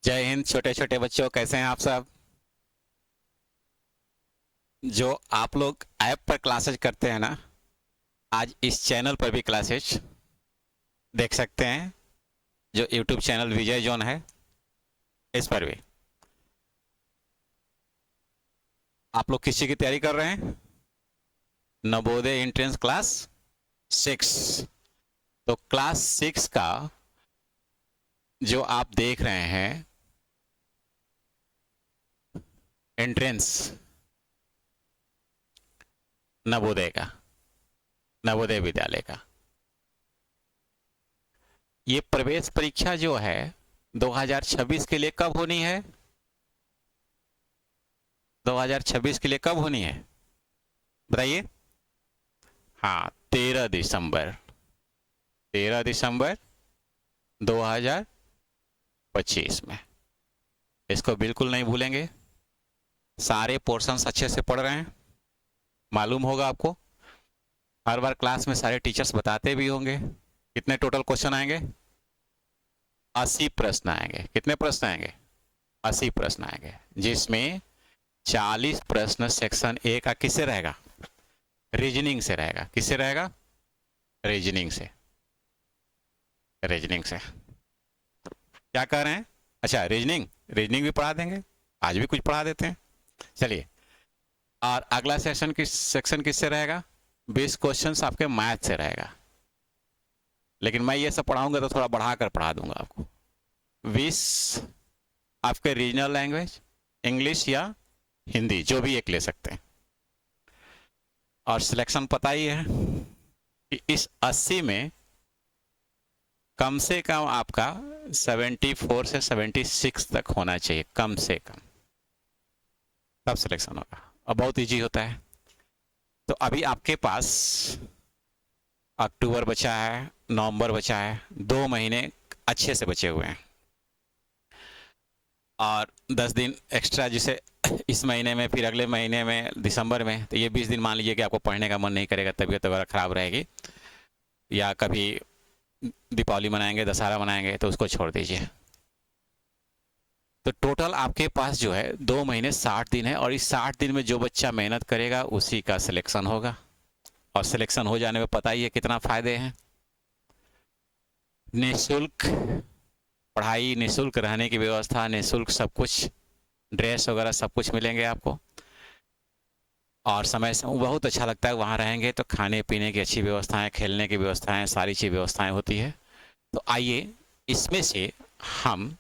जय हिंद छोटे छोटे बच्चों, कैसे हैं आप सब। जो आप लोग ऐप पर क्लासेज करते हैं ना, आज इस चैनल पर भी क्लासेज देख सकते हैं। जो यूट्यूब चैनल विजय जोन है, इस पर भी आप लोग किसी की तैयारी कर रहे हैं। Navodaya entrance class 6। तो क्लास 6 का जो आप देख रहे हैं एंट्रेंस नवोदय का, नवोदय विद्यालय का, ये प्रवेश परीक्षा जो है 2026 के लिए कब होनी है। 2026 के लिए कब होनी है बताइए। हाँ, 13 दिसंबर, 13 दिसंबर 2025 में। इसको बिल्कुल नहीं भूलेंगे। सारे पोर्शंस अच्छे से पढ़ रहे हैं, मालूम होगा आपको। हर बार क्लास में सारे टीचर्स बताते भी होंगे। कितने टोटल क्वेश्चन आएंगे? 80 प्रश्न आएंगे। कितने प्रश्न आएंगे? 80 प्रश्न आएंगे, जिसमें 40 प्रश्न सेक्शन ए का किससे रहेगा? रीजनिंग से रहेगा। किससे रहेगा? रीजनिंग से। रीजनिंग से क्या कह रहे हैं? अच्छा, रीजनिंग, रीजनिंग भी पढ़ा देंगे, आज भी कुछ पढ़ा देते हैं। चलिए, और अगला सेक्शन किससे रहेगा? 20 क्वेश्चन आपके मैथ से रहेगा। लेकिन मैं ये सब पढ़ाऊंगा तो थोड़ा बढ़ाकर पढ़ा दूंगा आपको। 20 आपके रीजनल लैंग्वेज, इंग्लिश या हिंदी, जो भी एक ले सकते हैं। और सिलेक्शन पता ही है कि इस 80 में कम से कम आपका 74 से 76 तक होना चाहिए, कम से कम, तब सिलेक्शन होगा। और बहुत इजी होता है। तो अभी आपके पास अक्टूबर बचा है, नवंबर बचा है, 2 महीने अच्छे से बचे हुए हैं। और 10 दिन एक्स्ट्रा, जिसे इस महीने में, फिर अगले महीने में दिसंबर में, तो ये 20 दिन मान लीजिए कि आपको पढ़ने का मन नहीं करेगा, तबीयत वगैरह खराब रहेगी, या कभी दीपावली मनाएंगे, दशहरा मनाएंगे, तो उसको छोड़ दीजिए। तो टोटल आपके पास जो है 2 महीने 60 दिन है, और इस 60 दिन में जो बच्चा मेहनत करेगा उसी का सिलेक्शन होगा। और सिलेक्शन हो जाने में पता ही है कितना फायदे हैं। निःशुल्क पढ़ाई, निःशुल्क रहने की व्यवस्था, निःशुल्क सब कुछ, ड्रेस वगैरह सब कुछ मिलेंगे आपको। और समय से बहुत अच्छा लगता है वहाँ रहेंगे तो। खाने पीने की अच्छी व्यवस्थाएं, खेलने की व्यवस्थाएं, सारी चीज़ व्यवस्थाएं होती है। तो आइए इसमें से हम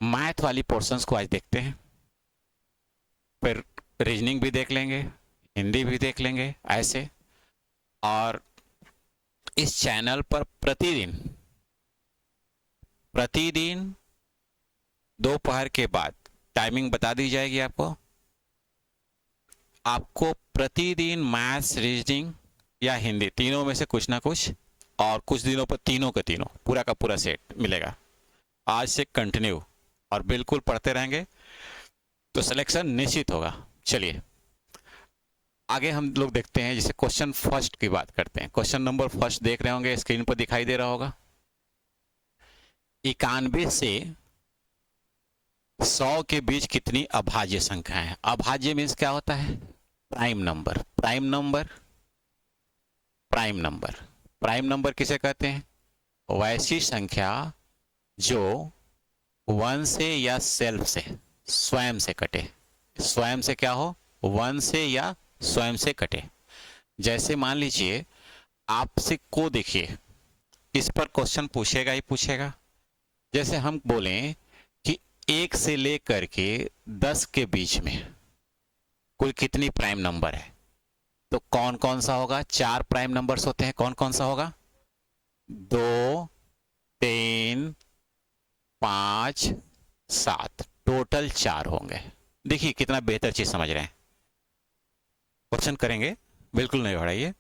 मैथ वाली पोर्शंस को आज देखते हैं, फिर रीजनिंग भी देख लेंगे, हिंदी भी देख लेंगे ऐसे। और इस चैनल पर प्रतिदिन प्रतिदिन दोपहर के बाद टाइमिंग बता दी जाएगी आपको। आपको प्रतिदिन मैथ्स, रीजनिंग या हिंदी, तीनों में से कुछ ना कुछ, और कुछ दिनों पर तीनों के तीनों पूरा का पूरा सेट मिलेगा। आज से कंटिन्यू और बिल्कुल पढ़ते रहेंगे तो सिलेक्शन निश्चित होगा। चलिए आगे हम लोग देखते हैं। जैसे क्वेश्चन फर्स्ट की बात करते हैं। क्वेश्चन नंबर फर्स्ट देख रहे होंगे, स्क्रीन पर दिखाई दे रहा होगा। 91 से 100 के बीच कितनी अभाज्य संख्याएं हैं? अभाज्य मीन्स क्या होता है? Prime number. Prime number, prime number, prime number किसे कहते हैं? वैसी संख्या जो 1 से या सेल्फ से, स्वयं से कटे। स्वयं से क्या हो? 1 से या स्वयं से कटे। जैसे मान लीजिए आपसे को देखिए, इस पर क्वेश्चन पूछेगा ही पूछेगा। जैसे हम बोलें कि 1 से लेकर के 10 के बीच में कुल कितनी प्राइम नंबर है, तो कौन कौन सा होगा? 4 प्राइम नंबर्स होते हैं। कौन कौन सा होगा? 2, 3, 5, 7, टोटल 4 होंगे। देखिए कितना बेहतर चीज समझ रहे हैं। क्वेश्चन करेंगे, बिल्कुल नहीं बढ़ाइए।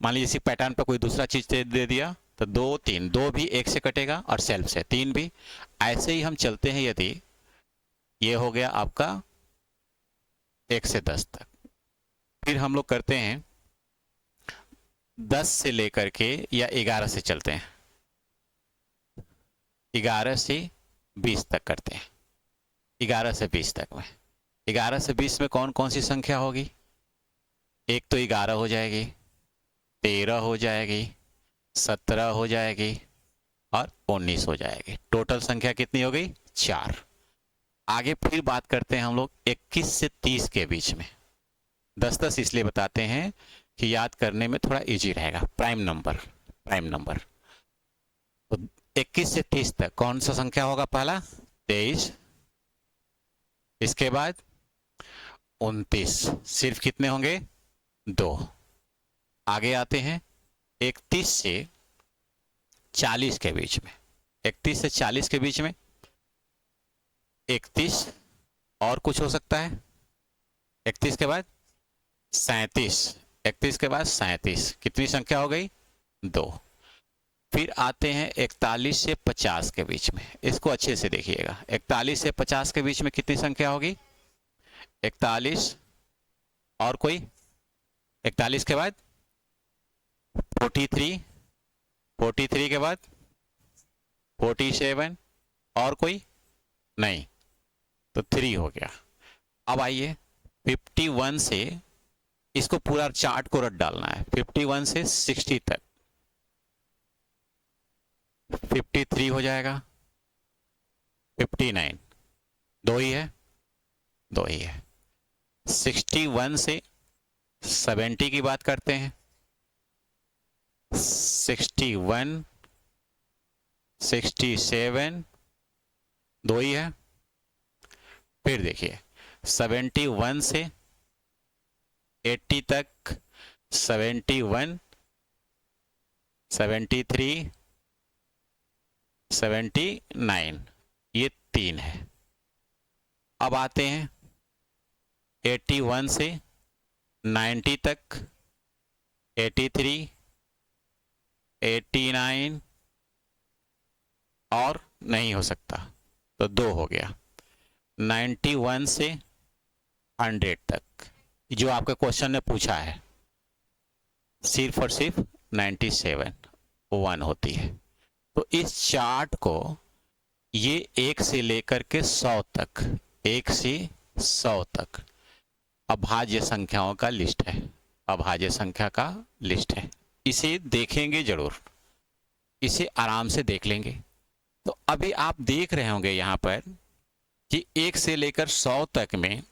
मान लीजिए इसी पैटर्न पर कोई दूसरा चीज दे दिया, तो 2, 3, 2 भी 1 से कटेगा और सेल्फ से 3 भी। ऐसे ही हम चलते हैं। यदि ये हो गया आपका 1 से 10 तक, फिर हम लोग करते हैं 10 से लेकर के, या 11 से चलते हैं। 11 से 20 तक करते हैं। 11 से 20 तक में, 11 से 20 में कौन कौन सी संख्या होगी? एक तो 11 हो जाएगी, 13 हो जाएगी, 17 हो जाएगी और 19 हो जाएगी। टोटल संख्या कितनी हो गई? 4। आगे फिर बात करते हैं हम लोग 21 से 30 के बीच में। 10-10 इसलिए बताते हैं कि याद करने में थोड़ा इजी रहेगा। प्राइम नंबर, प्राइम नंबर तो 21 से 30 तक कौन सा संख्या होगा? पहला 23, इसके बाद 29, सिर्फ कितने होंगे? 2। आगे आते हैं 31 से 40 के बीच में, 31 से 40 के बीच में 31 और कुछ हो सकता है, 31 के बाद 37, 31 के बाद 37, कितनी संख्या हो गई? 2। फिर आते हैं 41 से 50 के बीच में, इसको अच्छे से देखिएगा। 41 से 50 के बीच में कितनी संख्या होगी? 41 और कोई, 41 के बाद 43, 43 के बाद 47 और कोई नहीं, तो 3 हो गया। अब आइए 51 से, इसको पूरा चार्ट को रट डालना है। 51 से 60 तक 53 हो जाएगा, 59, 2 ही है, 2 ही है। 61 से 70 की बात करते हैं, 61, 67, 2 ही है। फिर देखिए 71 से 80 तक, 71, 73, 79, ये 3 है। अब आते हैं 81 से 90 तक, 83, 89 और नहीं हो सकता, तो 2 हो गया। 91 से 100 तक, जो आपके क्वेश्चन ने पूछा है, सिर्फ और सिर्फ 97 1 होती है। तो इस चार्ट को ये 1 से लेकर के 100 तक, 1 से 100 तक अभाज्य संख्याओं का लिस्ट है, अभाज्य संख्या का लिस्ट है। इसे देखेंगे जरूर, इसे आराम से देख लेंगे। तो अभी आप देख रहे होंगे यहां पर कि 1 से लेकर 100 तक में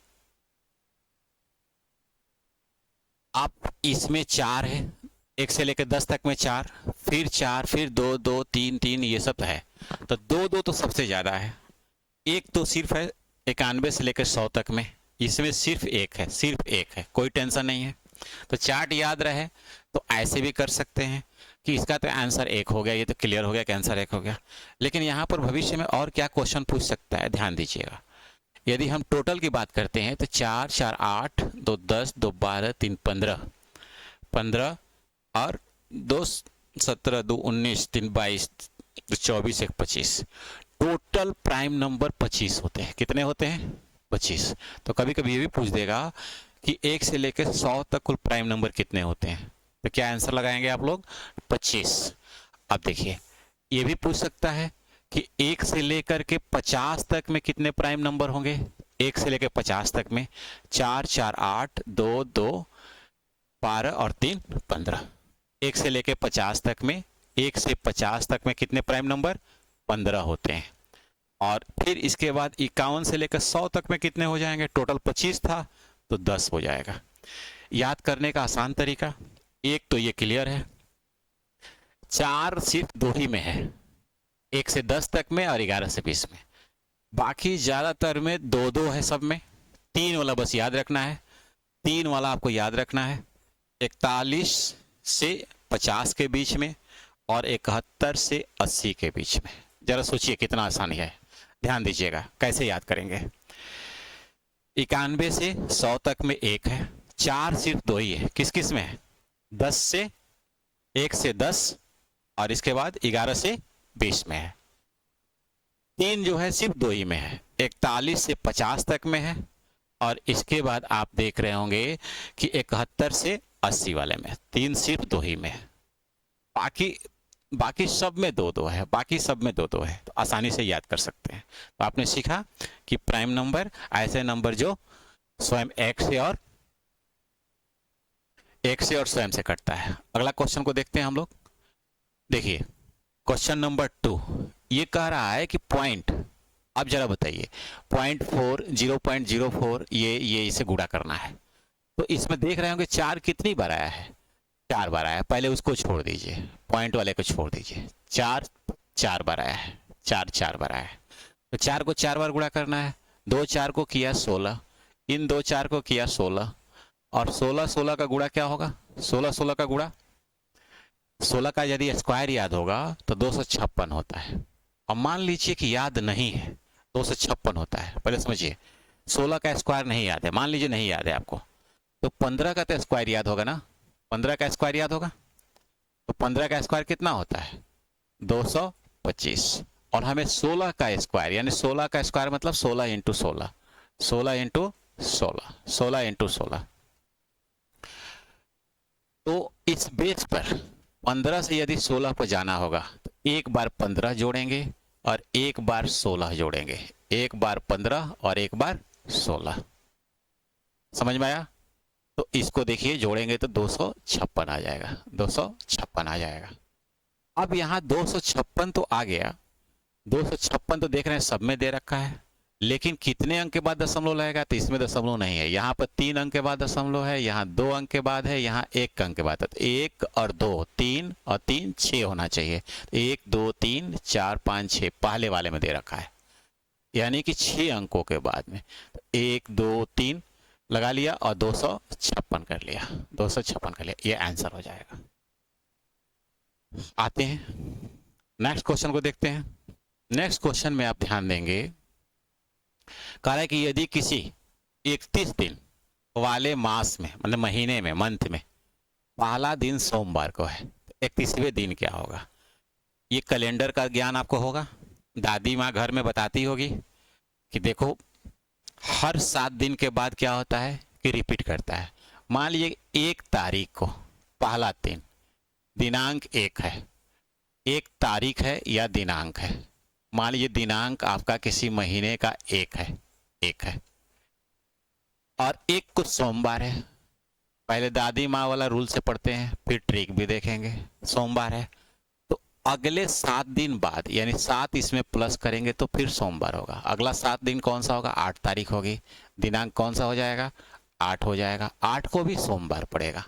आप इसमें 4 है, 1 से लेकर 10 तक में 4, फिर 4, फिर 2, 2, 3, 3, ये सब है। तो 2, 2 तो सबसे ज्यादा है। एक तो सिर्फ है 91 से लेकर 100 तक में, इसमें सिर्फ 1 है, सिर्फ 1 है, कोई टेंशन नहीं है। तो चार्ट याद रहे तो ऐसे भी कर सकते हैं कि इसका तो आंसर 1 हो गया, ये तो क्लियर हो गया कि आंसर 1 हो गया। लेकिन यहाँ पर भविष्य में और क्या क्वेश्चन पूछ सकता है, ध्यान दीजिएगा। यदि हम टोटल की बात करते हैं तो 4, 4, 8, 2, 10, 2, 12, 3, 15, 15 और 2, 17, 2, 19, 3, 22, 24, 1, 25। टोटल प्राइम नंबर 25 होते हैं। कितने होते हैं? 25। तो कभी कभी ये भी पूछ देगा कि 1 से लेकर 100 तक कुल प्राइम नंबर कितने होते हैं, तो क्या आंसर लगाएंगे आप लोग? 25। अब देखिए ये भी पूछ सकता है कि 1 से लेकर के 50 तक में कितने प्राइम नंबर होंगे। 1 से लेकर 50 तक में 4, 4, 8, 2, 2, 12 और 3, 15। 1 से लेकर 50 तक में, 1 से 50 तक में कितने प्राइम नंबर? 15 होते हैं। और फिर इसके बाद 51 से लेकर 100 तक में कितने हो जाएंगे? टोटल 25 था तो 10 हो जाएगा। याद करने का आसान तरीका, एक तो ये क्लियर है, 4 सिर्फ 2 ही में है, 1 से 10 तक में और 11 से 20 में। बाकी ज्यादातर में 2, 2 है सब में। 3 वाला बस याद रखना है, 3 वाला आपको याद रखना है। 41 से 50 के बीच में और 71 से 80 के बीच में। जरा सोचिए कितना आसानी है, ध्यान दीजिएगा कैसे याद करेंगे। 91 से 100 तक में 1 है, 4 सिर्फ 2 ही है, किस किस में है? 10 से 1 से 10 और इसके बाद 11 से 20 में है। 3 जो है सिर्फ 2 ही में है, 41 से 50 तक में है और इसके बाद आप देख रहे होंगे कि 71 से 80 वाले में। 3 सिर्फ 2 ही में है, बाकी बाकी सब में दो दो है, बाकी सब में दो दो है, तो आसानी से याद कर सकते हैं। तो आपने सीखा कि प्राइम नंबर ऐसे नंबर जो स्वयं एक से और स्वयं से कटता है। अगला क्वेश्चन को देखते हैं हम लोग। देखिए क्वेश्चन नंबर 2 ये कह रहा है कि पॉइंट, अब जरा बताइए 0.4 0.04 ये इसे गुणा करना है। तो इसमें देख रहे होंगे 4 कितनी बार आया है, 4 बार आया है। पहले उसको छोड़ दीजिए, पॉइंट वाले को छोड़ दीजिए। 4 4 बार आया है, 4 4 बार आया है। तो 4 को 4 बार गुणा करना है। 2 4 को किया 16, इन 2 4 को किया 16, और 16 16 का गुणा क्या होगा, 16 16 का गुणा, 16 का यदि स्क्वायर याद होगा तो 256 होता है। अब मान लीजिए कि याद नहीं है, 256 होता है। पहले समझिए 16 का स्क्वायर नहीं याद है, मान लीजिए नहीं याद है आपको, तो 15 का तो स्क्वायर याद होगा ना, 15 का स्क्वायर याद होगा। तो 15 का स्क्वायर कितना होता है, 225। और हमें 16 का स्क्वायर, यानी 16 का स्क्वायर मतलब 16 इंटू 16, 16 इंटू 16, 16 इंटू 16। तो इस बेस पर 15 से यदि 16 पर जाना होगा तो एक बार 15 जोड़ेंगे और एक बार 16 जोड़ेंगे, एक बार 15 और एक बार 16। समझ में आया? तो इसको देखिए जोड़ेंगे तो 256 आ जाएगा, 256 आ जाएगा। अब यहाँ 256 तो आ गया, 256 तो देख रहे हैं सब में दे रखा है, लेकिन कितने अंक के बाद दशमलव लगेगा, तो इसमें दशमलव नहीं है। यहाँ पर 3 अंक के बाद दशमलव है, यहाँ 2 अंक के बाद है, यहाँ 1 अंक के बाद है। तो 1 और 2 3 और 3 6 होना चाहिए। 1 2 3 4 5 6 पहले वाले में दे रखा है, यानी कि 6 अंकों के बाद में। 1 2 3 लगा लिया और 256 कर लिया, 256 कर लिया, ये आंसर हो जाएगा। आते हैं नेक्स्ट क्वेश्चन को देखते हैं। नेक्स्ट क्वेश्चन में आप ध्यान देंगे, कह रहा है कि यदि किसी 31 दिन वाले मास में, मतलब महीने में, मंथ में पहला दिन सोमवार को है, तो 31वें दिन क्या होगा। ये कैलेंडर का ज्ञान आपको होगा, दादी माँ घर में बताती होगी कि देखो हर 7 दिन के बाद क्या होता है कि रिपीट करता है। मान लीजिए 1 तारीख को पहला दिन, दिनांक 1 है, 1 तारीख है या दिनांक है, मान लीजिए दिनांक आपका किसी महीने का 1 है, 1 है, और 1 को सोमवार है। पहले दादी माँ वाला रूल से पढ़ते हैं, फिर ट्रिक भी देखेंगे। सोमवार है तो अगले 7 दिन बाद, यानी 7 इसमें प्लस करेंगे तो फिर सोमवार होगा। अगला 7 दिन कौन सा होगा, 8 तारीख होगी। दिनांक कौन सा हो जाएगा, 8 हो जाएगा। 8 को भी सोमवार पड़ेगा,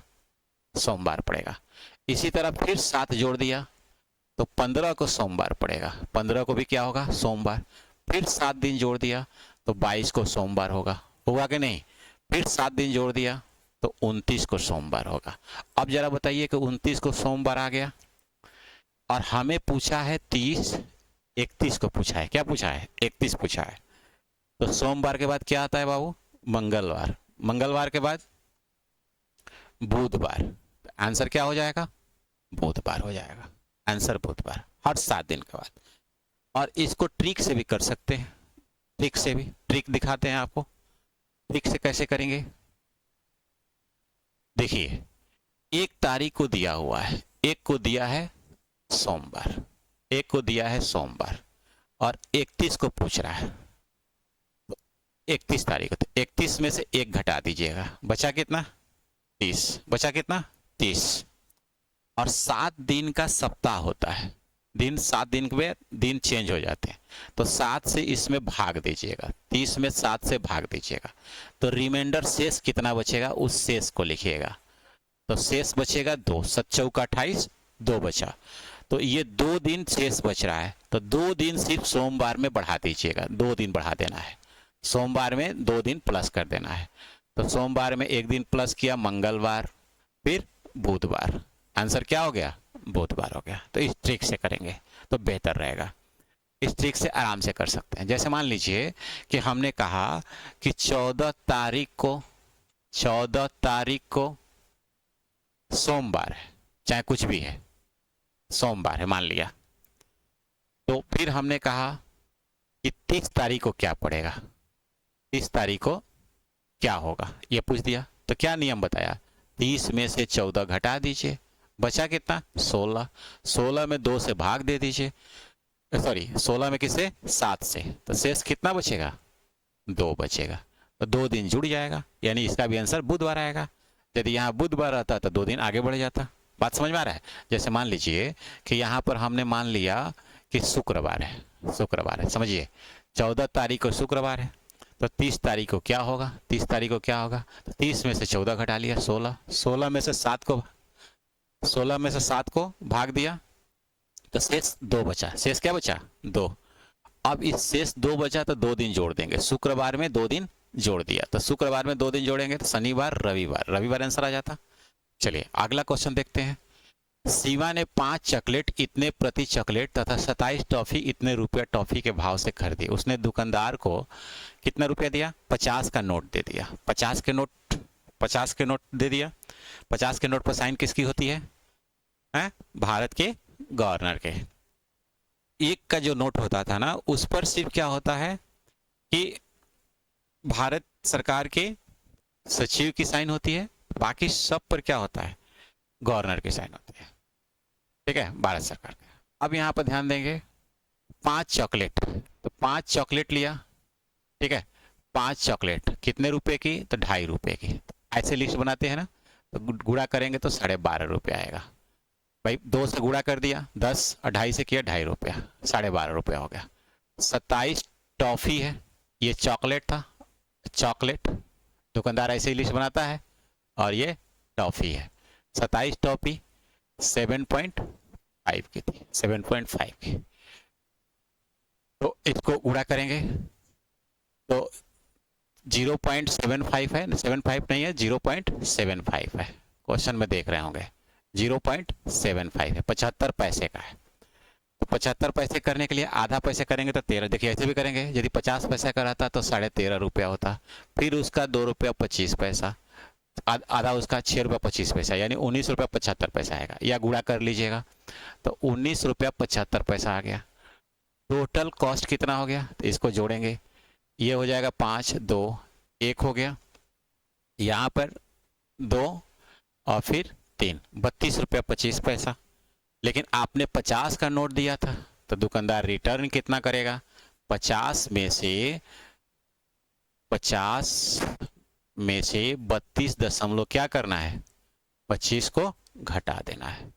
सोमवार पड़ेगा। इसी तरह फिर 7 जोड़ दिया तो 15 को सोमवार पड़ेगा, 15 को भी क्या होगा, सोमवार। फिर 7 दिन जोड़ दिया तो 22 को सोमवार होगा, होगा कि नहीं। फिर 7 दिन जोड़ दिया तो 29 को सोमवार होगा। अब जरा बताइए कि 29 को सोमवार आ गया और हमें पूछा है 30, 31 को पूछा है, क्या पूछा है, 31 पूछा है। तो सोमवार के बाद क्या आता है बाबू, मंगलवार। मंगलवार के बाद बुधवार। आंसर क्या हो जाएगा, बुधवार हो जाएगा। आंसर बुधवार, हर 7 दिन के बाद। और इसको ट्रिक से भी कर सकते हैं, ट्रिक से भी, ट्रिक दिखाते हैं आपको। ट्रिक से कैसे करेंगे, देखिए 1 तारीख को दिया हुआ है, 1 को दिया है सोमवार, 1 को दिया है सोमवार, और 31 को पूछ रहा है। 31 तारीख को, तो 31 में से 1 घटा दीजिएगा, बचा कितना, 30, बचा कितना, 30। और 7 दिन का सप्ताह होता है, दिन 7 दिन के दिन चेंज हो जाते हैं, तो 7 से इसमें भाग दीजिएगा, 30 में 7 से भाग दीजिएगा, तो रिमाइंडर शेष कितना बचेगा, उस शेष को लिखिएगा। तो शेष बचेगा 2, 7 चौका 28, 2 बचा। तो ये 2 दिन शेष बच रहा है, तो 2 दिन सिर्फ सोमवार में बढ़ा दीजिएगा, 2 दिन बढ़ा देना है, सोमवार में 2 दिन प्लस कर देना है। तो सोमवार में 1 दिन प्लस किया, मंगलवार, फिर बुधवार। आंसर क्या हो गया, बुधवार हो गया। तो इस ट्रिक से करेंगे तो बेहतर रहेगा, इस ट्रिक से आराम से कर सकते हैं। जैसे मान लीजिए कि हमने कहा कि 14 तारीख को, 14 तारीख को सोमवार है, चाहे कुछ भी है, सोमवार है मान लिया। तो फिर हमने कहा कि 30 तारीख को क्या पड़ेगा, 30 तारीख को क्या होगा, ये पूछ दिया। तो क्या नियम बताया, 30 में से 14 घटा दीजिए बचा कितना 16। 16 में 2 से भाग दे दीजिए, सॉरी 16 में किससे 7 से, तो शेष कितना बचेगा 2 बचेगा। तो 2 दिन जुड़ जाएगा, यानी इसका भी आंसर बुधवार आएगा। यदि यहाँ बुधवार आता तो 2 दिन आगे बढ़ जाता। बात समझ में आ रहा है? जैसे मान लीजिए कि यहाँ पर हमने मान लिया कि शुक्रवार है, शुक्रवार है, समझिए 14 तारीख को शुक्रवार है, तो 30 तारीख को क्या होगा, 30 तारीख को क्या होगा, तो 30 में से 14 घटा लिया 16, 16 में से 7 को 16 में से 7 को भाग दिया, तो शेष 2 बचा। शेष क्या बचा 2। अब इस शेष 2 बचा तो 2 दिन जोड़ देंगे, शुक्रवार में 2 दिन जोड़ दिया, तो शुक्रवार में 2 दिन जोड़ेंगे तो शनिवार रविवार, रविवार आंसर आ जाता। चलिए अगला क्वेश्चन देखते हैं। शिवा ने 5 चॉकलेट इतने प्रति चॉकलेट तथा 27 टॉफी इतने रुपया टॉफी के भाव से खरीदी। उसने दुकानदार को कितना रुपया दिया, 50 का नोट दे दिया। 50 के नोट दे दिया। 50 के नोट पर साइन किसकी होती है? भारत के गवर्नर के। एक का जो नोट होता था ना, उस पर सिर्फ क्या होता है कि भारत सरकार के सचिव की साइन होती है, बाकी सब पर क्या होता है, गवर्नर की साइन होती है। ठीक है, भारत सरकार का। अब यहाँ पर ध्यान देंगे, 5 चॉकलेट, तो 5 चॉकलेट लिया, ठीक है, 5 चॉकलेट कितने रुपए की, तो 2.5 रुपए की। ऐसे लिस्ट बनाते हैं ना, तो गुणा करेंगे तो 12.5 रुपया आएगा। भाई 2 से गुणा कर दिया 10 और 2.5 से किया 2.5 रुपया, 12.5 रुपया हो गया। 27 टॉफी है, ये चॉकलेट था, चॉकलेट दुकानदार ऐसे ही लिस्ट बनाता है, और ये टॉफी है। 27 टॉफी 7.5 की थी, 7.5 की। तो इसको गुणा करेंगे तो 0.75 है, 75 नहीं है, 0.75 है। क्वेश्चन में देख रहे होंगे 0.75 है, 75 पैसे का है। तो 75 पैसे करने के लिए आधा पैसे करेंगे तो 13, देखिए ऐसे भी करेंगे, यदि 50 पैसा का रहता तो 13.5 रुपया होता, फिर उसका 2 रुपया 25 पैसा, आधा उसका 6 रुपया 25 पैसा, यानी 19 रुपया 75 पैसा आएगा, या गुणा कर लीजिएगा तो 19 रुपया 75 पैसा आ गया। टोटल कॉस्ट कितना हो गया, तो इसको जोड़ेंगे, ये हो जाएगा 5, 2, 1 हो गया, यहाँ पर 2 और फिर 3, 32 रुपया 25 पैसा। लेकिन आपने 50 का नोट दिया था, तो दुकानदार रिटर्न कितना करेगा, 50 में से 32 दशमलव क्या करना है, 25 को घटा देना है।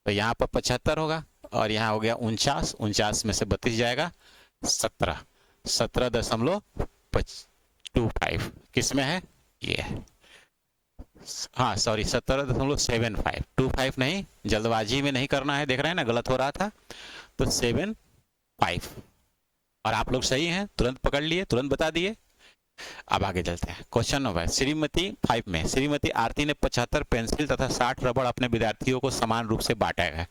तो यहाँ पर 75 होगा, और यहाँ हो गया 49, 49 में से 32 जाएगा 17, 17.25 किस में है, ये है, हाँ सॉरी 17.75, 25 नहीं, जल्दबाजी में नहीं करना है, देख रहे हैं ना गलत हो रहा था, तो 7.5। और आप लोग सही हैं, तुरंत पकड़ लिए, तुरंत बता दिए। अब आगे चलते हैं, क्वेश्चन नंबर श्रीमती 5 में श्रीमती आरती ने 75 पेंसिल तथा 60 रबड़ अपने विद्यार्थियों को समान रूप से बांटा है।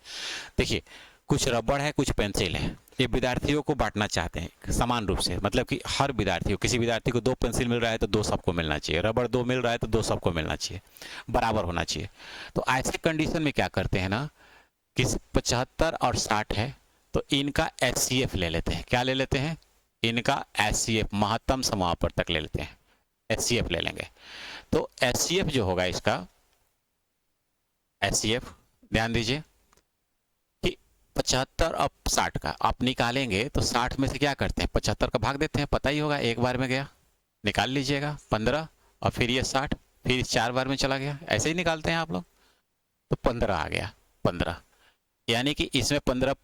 देखिए कुछ रबड़ है, कुछ पेंसिल है, ये विद्यार्थियों को बांटना चाहते हैं समान रूप से, मतलब कि हर विद्यार्थी, किसी विद्यार्थी को 2 पेंसिल मिल रहा है तो 2 सबको मिलना चाहिए, रबड़ 2 मिल रहा है तो 2 सबको मिलना चाहिए, बराबर होना चाहिए। तो ऐसे कंडीशन में क्या करते हैं ना कि 75 और 60 है, तो इनका HCF ले लेते हैं। क्या ले लेते हैं, इनका HCF महत्तम समापवर्तक ले लेते हैं, HCF ले लेंगे। तो HCF जो होगा इसका, HCF ध्यान दीजिए कि 75 और 60 का आप निकालेंगे तो 60 में से क्या करते हैं, 75 का भाग देते हैं, पता ही होगा, एक बार में गया, निकाल लीजिएगा 15, और फिर ये 60, फिर 4 बार में चला गया, ऐसे ही निकालते हैं आप लोग, तो 15 आ गया, 15, यानी कि इसमें 15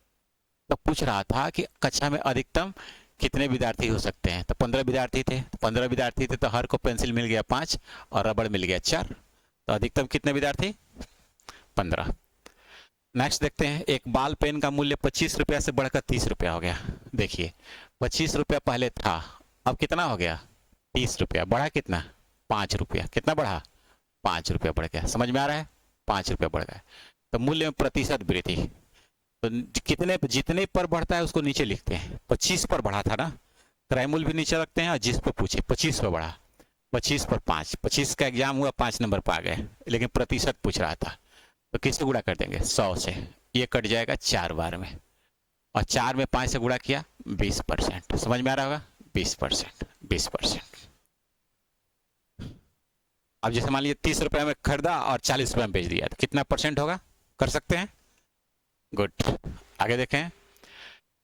तो पूछ रहा था कि कक्षा में अधिकतम कितने विद्यार्थी हो सकते हैं, तो 15 विद्यार्थी थे, तो 15 विद्यार्थी थे तो हर को पेंसिल मिल गया 5 और रबड़ मिल गया 4, तो अधिकतम कितने विद्यार्थी, 15। नेक्स्ट देखते हैं, एक बाल पेन का मूल्य 25 रुपया से बढ़कर 30 रुपया हो गया। देखिए 25 रुपया पहले था, अब कितना हो गया 30 रुपया, बढ़ा कितना 5 रुपया, कितना बढ़ा 5 रुपया बढ़ गया, समझ में आ रहा है, 5 रुपया बढ़ गया। तो मूल्य में प्रतिशत वृद्धि, तो कितने जितने पर बढ़ता है उसको नीचे लिखते हैं, 25 पर बढ़ा था ना, क्रय मूल्य भी नीचे रखते हैं, और जिस पर पूछे 25 पर बढ़ा, 25 पर 5, 25 का एग्जाम हुआ 5 नंबर पर आ गए, लेकिन प्रतिशत पूछ रहा था, तो किससे गुणा कर देंगे 100 से, ये कट जाएगा 4 बार में, और 4 में 5 से गुणा किया 20%, समझ में आ रहा होगा 20%, 20%। अब जैसे मान लीजिए 30 रुपये में खरीदा और 40 रुपये में बेच दिया, तो कितना परसेंट होगा कर सकते हैं? गुड। आगे देखें,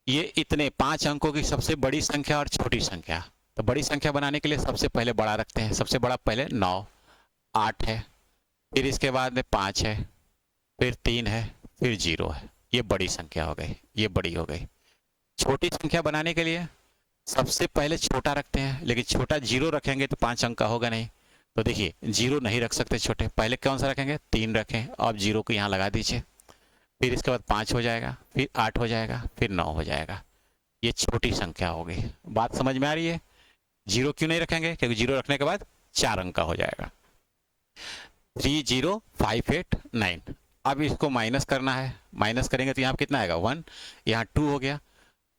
ये इतने 5 अंकों की सबसे बड़ी संख्या और छोटी संख्या। तो बड़ी संख्या बनाने के लिए सबसे पहले बड़ा रखते हैं। सबसे बड़ा पहले 9, 8 है, फिर इसके बाद में 5 है, फिर 3 है, फिर 0 है। ये बड़ी संख्या हो गई, ये बड़ी हो गई। छोटी संख्या बनाने के लिए सबसे पहले छोटा रखते हैं, लेकिन छोटा 0 रखेंगे तो 5 अंक का होगा नहीं। तो देखिए 0 नहीं रख सकते छोटे, पहले कौन सा रखेंगे? 3 रखें, अब 0 को यहाँ लगा दीजिए। फिर इसके बाद 5 हो जाएगा, फिर 8 हो जाएगा, फिर 9 हो जाएगा। ये छोटी संख्या हो गई। बात समझ में आ रही है? 0 क्यों नहीं रखेंगे? क्योंकि 0 रखने के बाद 4 अंक का हो जाएगा। 30589। अब इसको माइनस करना है। माइनस करेंगे तो यहाँ कितना आएगा? 1, यहाँ 2 हो गया,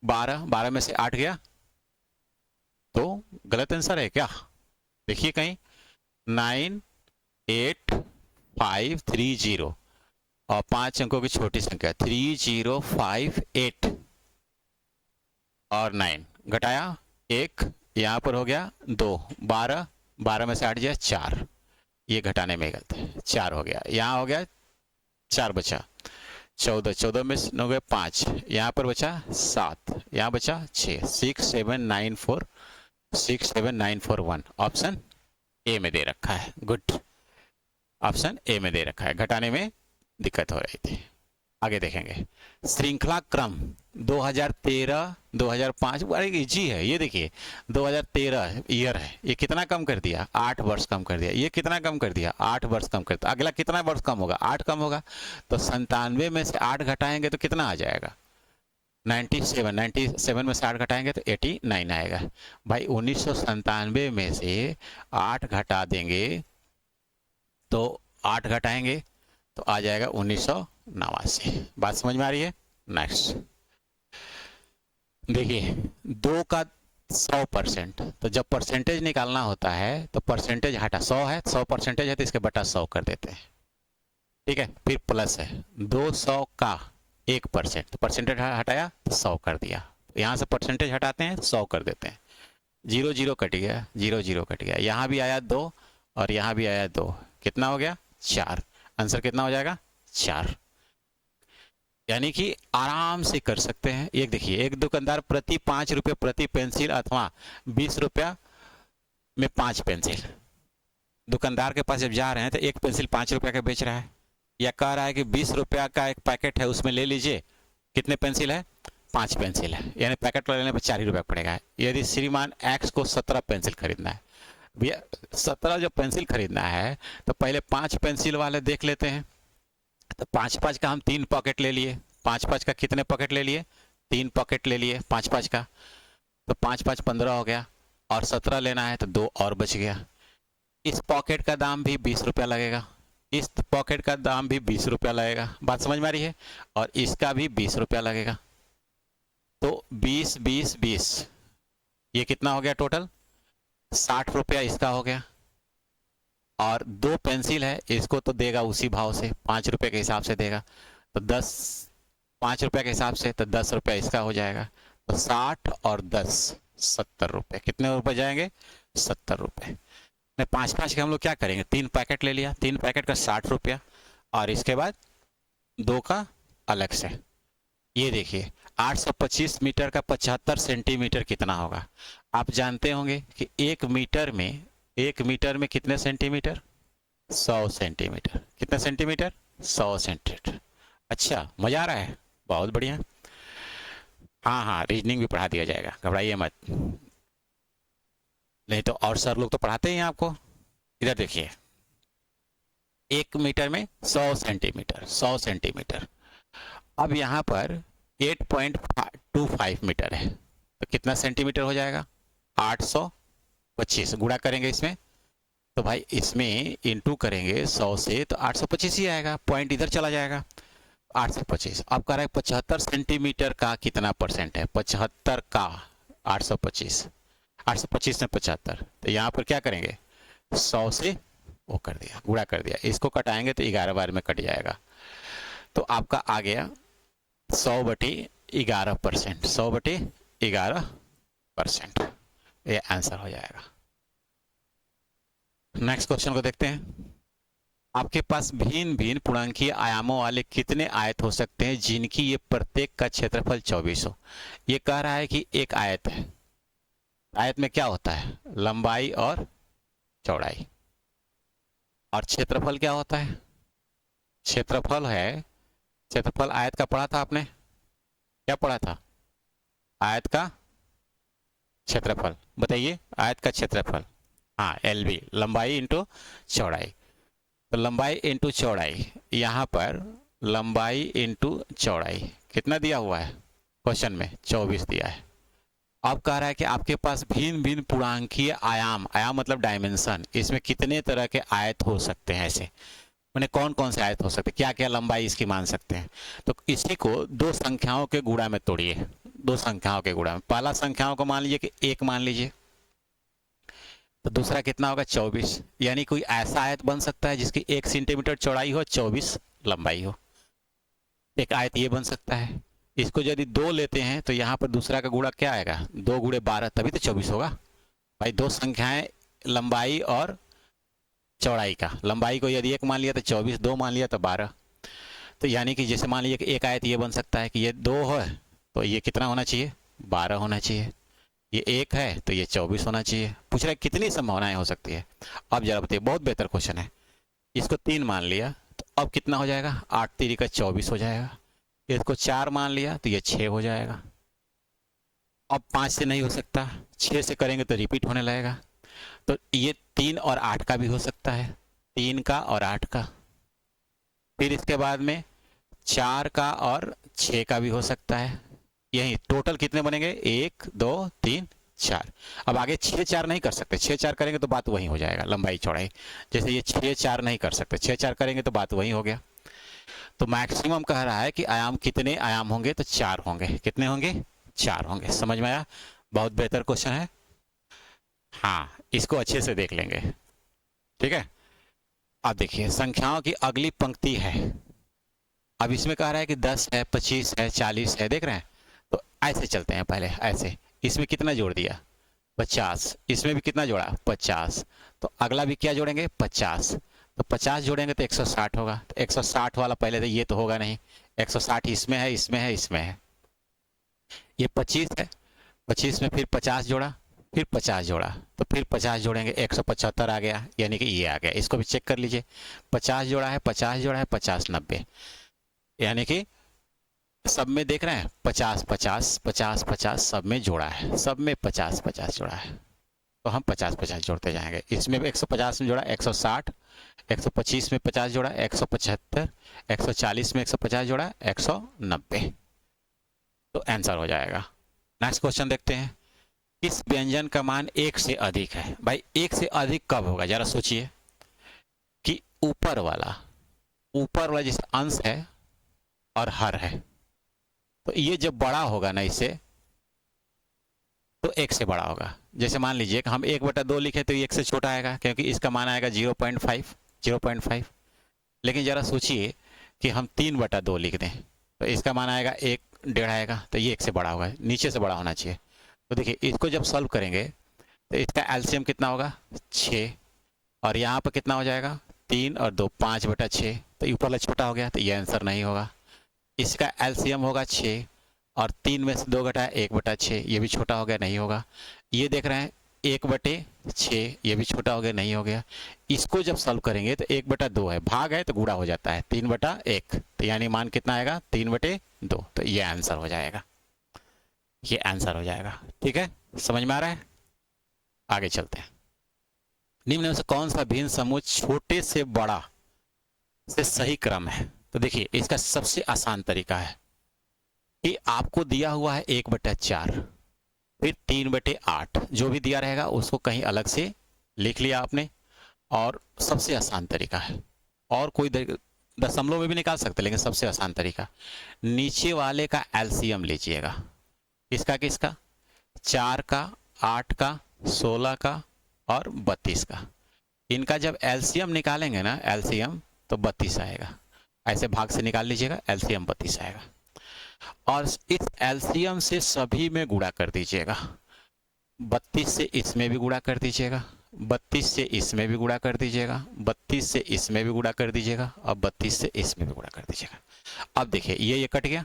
12, 12 में से 8 गया, तो गलत आंसर है क्या? देखिए कहीं 98530 और 5 अंकों की छोटी संख्या 3058 और 9 घटाया 1, यहाँ पर हो गया 2, 12, 12 में से 8 गया 4, ये घटाने में गलत है, 4 हो गया, यहाँ हो गया 4 बचा, 14, 14 में हो गया 5, यहाँ पर बचा 7, यहाँ बचा 6, 67941। ऑप्शन ए में दे रखा है। गुड, ऑप्शन ए में दे रखा है, घटाने में दिक्कत हो रही थी। आगे देखेंगे, श्रृंखला क्रम 2013 2005, बड़ा इजी है। ये देखिए 2013 ईयर है, ये कितना कम कर दिया? 8 वर्ष कम कर दिया। ये कितना कम कर दिया? 8 वर्ष कम कर दिया। अगला कितना वर्ष कम होगा? 8 कम होगा। तो 97 में से 8 घटाएंगे तो कितना आ जाएगा? 97। 97 में से 8 घटाएंगे तो 89 आएगा। भाई 1997 में से 8 घटा देंगे तो 8 घटाएंगे तो आ जाएगा 1989। बात समझ में आ रही है? नेक्स्ट देखिए, 2 का 100%, तो जब परसेंटेज निकालना होता है तो परसेंटेज हटा, 100 है, 100 परसेंटेज है तो इसके बटा 100 कर देते हैं, ठीक है। फिर प्लस है 200 का 1%, तो परसेंटेज हटाया तो 100 कर दिया। यहाँ से परसेंटेज हटाते हैं 100 कर देते हैं। 0 0 कट गया, 0 0 कट गया, यहाँ भी आया 2 और यहाँ भी आया 2, कितना हो गया? 4। आंसर कितना हो जाएगा? 4। यानी कि आराम से कर सकते हैं। एक देखिए, एक दुकानदार प्रति 5 रुपये प्रति पेंसिल अथवा 20 रुपया में 5 पेंसिल, दुकानदार के पास जब जा रहे हैं तो एक पेंसिल 5 रुपया का बेच रहा है, या कह रहा है कि 20 रुपया का एक पैकेट है उसमें ले लीजिए। कितने पेंसिल है? 5 पेंसिल है, यानी पैकेट लेने पर 4 ही रुपया पड़ेगा। यदि श्रीमान एक्स को 17 पेंसिल खरीदना है, भैया 17 जब पेंसिल खरीदना है तो पहले 5 पेंसिल वाले देख लेते हैं। तो 5 का हम 3 पॉकेट ले लिए। 5 का कितने पॉकेट ले लिए? 3 पॉकेट ले लिए 5 का, तो 5 15 हो गया, और 17 लेना है तो 2 और बच गया। इस पॉकेट का दाम भी 20 रुपया लगेगा, इस पॉकेट का दाम भी 20 रुपया लगेगा। बात समझ में आ रही है? और इसका भी 20 रुपया लगेगा। तो 20 20 20, ये कितना हो गया टोटल? 60 रुपया इसका हो गया। और 2 पेंसिल है, इसको तो देगा उसी भाव से, 5 रुपये के हिसाब से देगा, तो 5 रुपये के हिसाब से तो 10 रुपया इसका हो जाएगा। तो 60 और 10 70 रुपये। कितने रुपए जाएंगे? 70 रुपये। 5 के हम लोग क्या करेंगे? 3 पैकेट ले लिया, 3 पैकेट का 60 रुपया, और इसके बाद 2 का अलग से। ये देखिए 825 मीटर का 75 सेंटीमीटर कितना होगा? आप जानते होंगे कि 1 मीटर में कितने सेंटीमीटर? 100 सेंटीमीटर। कितने सेंटीमीटर? 100 सेंटीमीटर। अच्छा, मजा आ रहा है? बहुत बढ़िया। हाँ हाँ, रीजनिंग भी पढ़ा दिया जाएगा, घबराइए मत। नहीं तो और सर लोग तो पढ़ाते ही हैं आपको। इधर देखिए, 1 मीटर में 100 सेंटीमीटर, 100 सेंटीमीटर। अब यहाँ पर 8.25 मीटर है, तो कितना सेंटीमीटर हो जाएगा? 825। गुणा करेंगे इसमें, तो भाई इसमें इंटू करेंगे 100 से, तो 825 ही आएगा, पॉइंट इधर चला जाएगा। 825। अब कह रहा है 75 सेंटीमीटर का कितना परसेंट है? 75 का 825, 825 में 75, तो यहाँ पर क्या करेंगे? 100 से वो कर दिया, गुणा कर दिया, इसको कटाएंगे तो 11 बार में कट जाएगा। तो आपका आ गया 100/11%, 100/11%, ये आंसर हो जाएगा। नेक्स्ट क्वेश्चन को देखते हैं। आपके पास भिन्न भिन्न पूर्णांकीय आयामों वाले कितने आयत हो सकते हैं जिनकी ये प्रत्येक का क्षेत्रफल 24 हो। ये कह रहा है कि एक आयत है, आयत में क्या होता है, लंबाई और चौड़ाई, और क्षेत्रफल क्या होता है, क्षेत्रफल है, क्षेत्रफल आयत का पढ़ा था आपने, क्या पढ़ा था, आयत का क्षेत्रफल, बताइए आयत का क्षेत्रफल, हाँ LB, लंबाई इंटू चौड़ाई। तो लंबाई इंटू चौड़ाई, यहाँ पर लंबाई इंटू चौड़ाई कितना दिया हुआ है क्वेश्चन में, 24 दिया है। अब कह रहा है कि आपके पास भिन्न भिन्न पूर्णांकीय आयाम, आयाम मतलब डायमेंशन, इसमें कितने तरह के आयत हो सकते हैं, ऐसे मैंने कौन कौन से आयत हो सकते हैं, क्या क्या लंबाई इसकी मान सकते हैं। तो इसी को दो संख्याओं के गुणा में तोड़िए, दो संख्याओं के गुणा में, पहला संख्याओं को मान लीजिए कि 1 मान लीजिए, तो दूसरा कितना होगा 24, यानी कोई ऐसा आयत बन सकता है जिसकी 1 सेंटीमीटर चौड़ाई हो, 24 लंबाई हो, एक आयत ये बन सकता है। इसको यदि 2 लेते हैं तो यहाँ पर दूसरा का गुणा क्या आएगा, 2 गुणे 12, तभी तो 24 होगा भाई। दो संख्याएं लंबाई और चौड़ाई का, लंबाई को यदि 1 मान लिया तो 24, 2 मान लिया तो 12। तो यानी कि जैसे मान लीजिए कि एक आयत ये बन सकता है कि ये 2 है तो ये कितना होना चाहिए, 12 होना चाहिए, ये 1 है तो ये 24 होना चाहिए। पूछ रहा है कितनी संभावनाएं हो सकती है। अब जरा बताइए, बहुत बेहतर क्वेश्चन है। इसको 3 मान लिया तो अब कितना हो जाएगा, 8 3 का 24 हो जाएगा। इसको 4 मान लिया तो ये 6 हो जाएगा। अब 5 से नहीं हो सकता, 6 से करेंगे तो रिपीट होने लगेगा। तो ये 3 और 8 का भी हो सकता है, 3 का और 8 का। फिर इसके बाद में 4 का और 6 का भी हो सकता है। यही टोटल कितने बनेंगे, 1 2 3 4। अब आगे 6 4 नहीं कर सकते, 6 4 करेंगे तो बात वही हो जाएगा, लंबाई चौड़ाई। जैसे ये 6 4 नहीं कर सकते, 6 4 करेंगे तो बात वही हो गया। तो मैक्सिमम कह रहा है कि आयाम कितने आयाम होंगे, तो 4 होंगे। कितने होंगे, 4 होंगे। समझ में आया, बहुत बेहतर क्वेश्चन है। हाँ, इसको अच्छे से देख लेंगे, ठीक है। अब देखिए संख्याओं की अगली पंक्ति है। अब इसमें कह रहा है कि 10 है, 25 है, 40 है, देख रहे हैं। तो ऐसे चलते हैं पहले, ऐसे। इसमें कितना जोड़ दिया, 50, इसमें भी कितना जोड़ा, 50, तो अगला भी क्या जोड़ेंगे, 50। तो 50 जोड़ेंगे तो 160 होगा। तो 160 वाला पहले तो ये तो होगा नहीं, 160 इसमें है, इसमें है, इसमें है। ये 25 है, 25 में फिर 50 जोड़ा, फिर 50 जोड़ा, तो फिर 50 जोड़ेंगे, 175 आ गया, यानी कि ये आ गया। इसको भी चेक कर लीजिए, 50 जोड़ा है, 50 जोड़ा है, 50 90, यानी कि सब में देख रहे हैं 50 50 50 50, सब में जोड़ा है, सब में 50 50 जोड़ा है। तो हम 50 50 जोड़ते जाएंगे। इसमें भी 150 में जोड़ा 160, 125 में 50 जोड़ा 175, 140 में 150 जोड़ा 190, तो आंसर हो जाएगा। नेक्स्ट क्वेश्चन देखते हैं। किस व्यंजन का मान 1 से अधिक है। भाई 1 से अधिक कब होगा, जरा सोचिए कि ऊपर वाला जिस अंश है और हर है, तो ये जब बड़ा होगा ना इससे, तो 1 से बड़ा होगा। जैसे मान लीजिए कि हम 1/2 लिखे तो 1 से छोटा आएगा, क्योंकि इसका मान आएगा 0.5। लेकिन जरा सोचिए कि हम 3/2 लिख दें तो इसका मान आएगा 1.5 आएगा, तो ये 1 से बड़ा होगा, नीचे से बड़ा होना चाहिए। तो देखिए इसको जब सॉल्व करेंगे तो इसका एलसीएम कितना होगा, 6, और यहाँ पर कितना हो जाएगा, 3 और 2 5/6, तो ऊपर वाला छोटा हो गया, तो ये आंसर नहीं होगा। इसका एलसीएम होगा 6, और 3 में से 2 घटाया 1/6, ये भी छोटा हो गया, नहीं होगा। ये देख रहे हैं 1/6, ये भी छोटा हो गया, नहीं हो गया। इसको जब सॉल्व करेंगे तो 1/2 है, भाग है तो गुणा हो जाता है, 3/1, तो यानी मान कितना आएगा, 3/2, तो ये आंसर हो जाएगा, ये आंसर हो जाएगा। ठीक है, समझ में आ रहा है। आगे चलते हैं। निम्न में से कौन सा भिन्न समूह छोटे से बड़ा से सही क्रम है। तो देखिए इसका सबसे आसान तरीका है कि आपको दिया हुआ है 1/4, फिर 3/8, जो भी दिया रहेगा उसको कहीं अलग से लिख लिया आपने, और सबसे आसान तरीका है, और कोई दशमलव में भी निकाल सकते, लेकिन सबसे आसान तरीका, नीचे वाले का एलसीएम लीजिएगा। किसका किसका, 4 का, 8 का, 16 का और 32 का। इनका जब एलसीएम निकालेंगे ना, एलसीएम, तो 32 आएगा। ऐसे भाग से निकाल लीजिएगा, एलसीएम 32 आएगा, और इस एलसीएम से सभी में गुणा कर दीजिएगा। 32 से इसमें भी गुणा कर दीजिएगा, 32 से इसमें भी गुणा कर दीजिएगा, 32 से इसमें भी गुणा कर दीजिएगा और 32 से इसमें भी गुणा कर दीजिएगा। अब देखिए ये कट गया,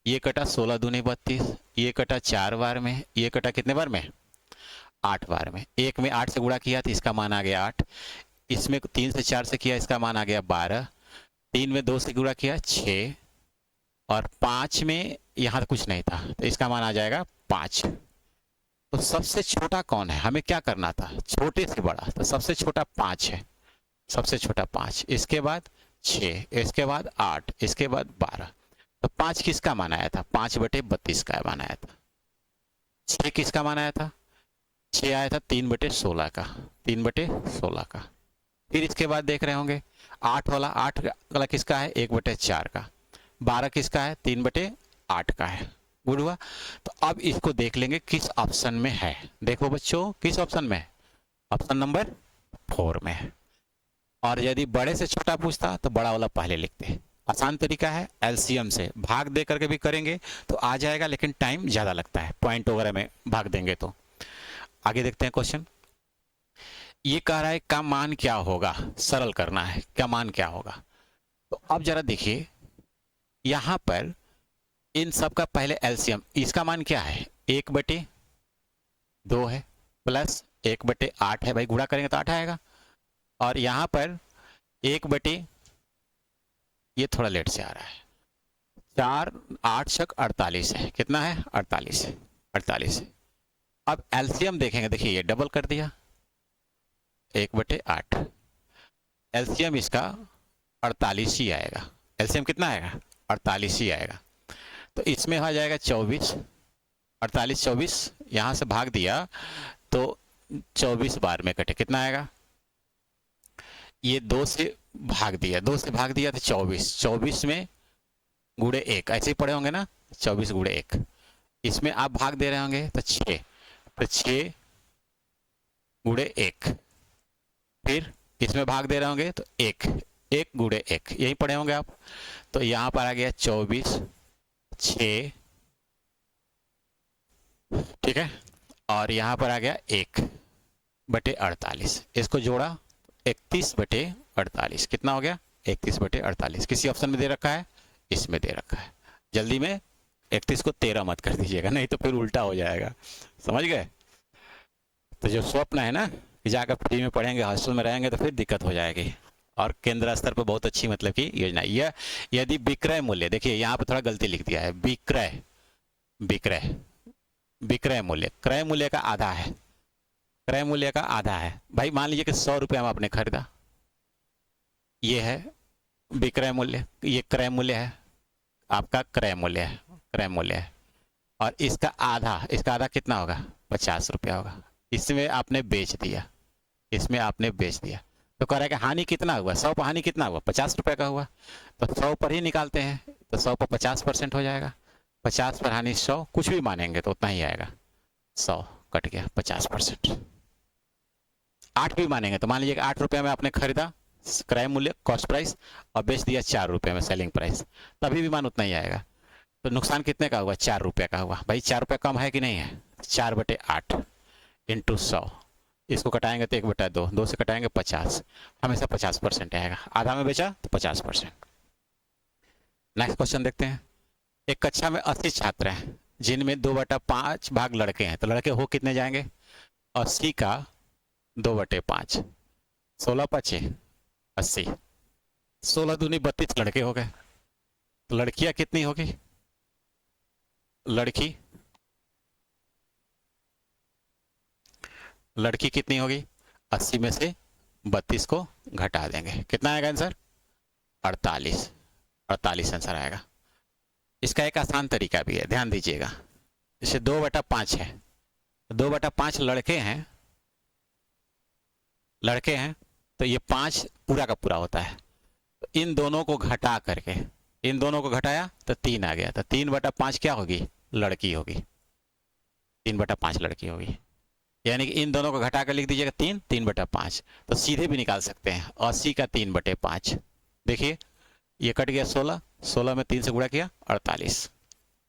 ये कटा 16 दूनी 32, ये कटा 4 बार में, ये कटा कितने बार में 8 बार में। एक में 8 से गुणा किया तो इसका मान आ गया 8, इसमें 3 से 4 से किया इसका मान आ गया 12, 3 में 2 से गुणा किया 6 और 5 में यहाँ तो कुछ नहीं था तो इसका मान आ जाएगा 5। तो सबसे छोटा कौन है, हमें क्या करना था, छोटे से बड़ा, तो सबसे छोटा 5 है, सबसे छोटा 5, इसके बाद 6, इसके बाद 8, इसके बाद 12। तो 5 किसका मान आया था, 5/32 का मान आया था। 6 किसका मान आया था, 6 आया था 3/16 का, 3/16 का। फिर इसके बाद देख रहे होंगे 8 वाला किसका है, 1/4 का। 12 किसका है, 3/8 का है। गुड हुआ। तो अब इसको देख लेंगे किस ऑप्शन में है। देखो बच्चों किस ऑप्शन में है, ऑप्शन नंबर 4 में है। और यदि बड़े से छोटा पूछता तो बड़ा वाला पहले लिखते हैं। आसान तरीका है, एलसीएम से भाग दे करके भी करेंगे तो आ जाएगा, लेकिन टाइम ज़्यादा लगता है, पॉइंट वगैरह में भाग देंगे तो। आगे देखते हैं क्वेश्चन। ये कह रहा है का मान क्या होगा, सरल करना है, क्या मान क्या होगा। तो अब जरा देखिए यहां पर इन सब का पहले एलसीएम, इसका मान क्या है, 1/2 है प्लस 1/8 है, भाई गुणा करेंगे तो 8 आएगा। और यहां पर 1/, ये थोड़ा लेट से आ रहा है, 4 8 छक 48 है, कितना है 48 है, 48 है। अब एलसीएम देखेंगे, देखिए ये डबल कर दिया 1/8, एलसीएम इसका 48 ही आएगा। एलसीएम कितना आएगा, 48 ही आएगा। तो इसमें आ जाएगा 24, 48 24, यहां से भाग दिया तो 24 बार में कटे, कितना आएगा, ये 2 से भाग दिया, 2 से भाग दिया तो 24, 24 में गुणे 1, ऐसे ही पढ़े होंगे ना, 24 गुणे 1। इसमें आप भाग दे रहे होंगे तो 6, तो 6 गुणे 1, फिर इसमें भाग दे रहे होंगे तो 1, 1 गुणे 1, यही पढ़े होंगे आप। तो यहां पर आ गया 24 6, ठीक है, और यहां पर आ गया 1/48, इसको जोड़ा 31/48, कितना हो गया 31/48। किसी ऑप्शन में दे रखा है, इसमें दे रखा है। जल्दी में 31 को 13 मत कर दीजिएगा, नहीं तो फिर उल्टा हो जाएगा, समझ गए। तो जो स्वप्न है ना कि जाकर फ्री में पढ़ेंगे, हॉस्टल में रहेंगे तो फिर दिक्कत हो जाएगी। और केंद्र स्तर पर बहुत अच्छी मतलब की योजना। यह यदि विक्रय मूल्य, देखिए यहाँ पर थोड़ा गलती लिख दिया है, विक्रय विक्रय विक्रय मूल्य, क्रय मूल्य का आधा है, क्रय मूल्य का आधा है। भाई मान लीजिए कि 100 रुपये में आपने खरीदा, ये है विक्रय मूल्य, ये क्रय मूल्य है, आपका क्रय मूल्य है, क्रय मूल्य है। और इसका आधा कितना होगा, 50 रुपया होगा। इसमें आपने बेच दिया, इसमें आपने बेच दिया, तो कह रहा है कि हानि कितना हुआ, 100 पर हानि कितना हुआ, 50 रुपये का हुआ। तो 100 पर ही निकालते हैं, तो 100 पर 50% हो जाएगा, 50 पर हानि 100, कुछ भी मानेंगे तो उतना ही आएगा, 100 कट गया 50%। 8 भी मानेंगे तो मान लीजिए 8 रुपये में आपने खरीदा, क्रय मूल्य कॉस्ट प्राइस, और बेच दिया 4 रुपये में सेलिंग प्राइस, तभी भी मान उतना ही आएगा। तो नुकसान कितने का हुआ, 4 रुपये का हुआ। भाई 4 रुपये कम है कि नहीं है, 4/8 इंटू 100, इसको कटाएंगे तो 1/2, 2 से कटाएंगे 50, हमेशा 50% आएगा, आधा में बेचा तो 50%। नेक्स्ट क्वेश्चन देखते हैं। एक कक्षा में 80 छात्र हैं जिनमें 2/5 भाग लड़के हैं, तो लड़के हो कितने जाएंगे, 80 का 2/5, 16 5 80, 16 दूनी 32 लड़के हो गए। तो लड़कियां कितनी होगी, लड़की कितनी होगी, 80 में से 32 को घटा देंगे, कितना आएगा आंसर, 48, 48 आंसर आएगा। इसका एक आसान तरीका भी है, ध्यान दीजिएगा। जैसे 2/5 है, 2/5 लड़के हैं, तो ये 5 पूरा का पूरा होता है। तो इन दोनों को घटा करके, इन दोनों को घटाया तो 3 आ गया, तो 3/5 क्या होगी, लड़की होगी, 3/5 लड़की होगी। यानी कि इन दोनों को घटा कर लिख दीजिएगा 3, 3/5। तो सीधे भी निकाल सकते हैं, 80 का 3/5, देखिए ये कट गया 16, 16 में 3 से गुणा किया 48,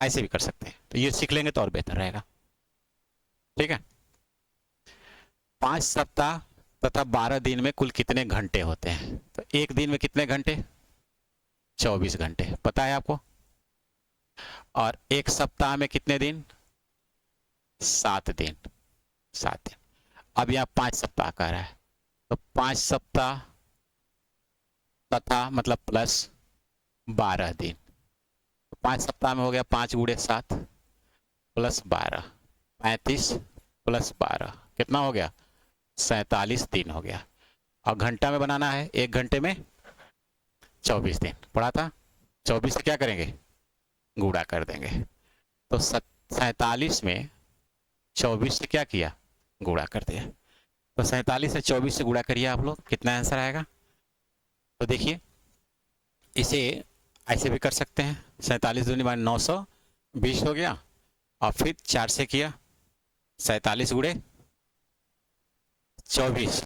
ऐसे भी कर सकते हैं। तो ये सीख लेंगे तो और बेहतर रहेगा, ठीक है। 5 सप्ताह तथा 12 दिन में कुल कितने घंटे होते हैं। तो एक दिन में कितने घंटे, 24 घंटे पता है आपको। और एक सप्ताह में कितने दिन, 7 दिन, 7 दिन। अब यहाँ 5 सप्ताह कह रहा है, तो 5 सप्ताह तथा मतलब प्लस 12 दिन। तो 5 सप्ताह में हो गया 5 गुणे 7 प्लस 12, 35 प्लस 12 कितना हो गया, 47 दिन हो गया। और घंटा में बनाना है, एक घंटे में 24 दिन पढ़ा था। 24 से क्या करेंगे, गुणा कर देंगे। तो 47 में 24 से क्या किया, गुणा कर दिया। तो 47 से 24 से गुणा करिए आप लोग, कितना आंसर आएगा। तो देखिए इसे ऐसे भी कर सकते हैं, 47 दूनी बार 920 हो गया, और फिर 4 से किया, 47 गुणे 24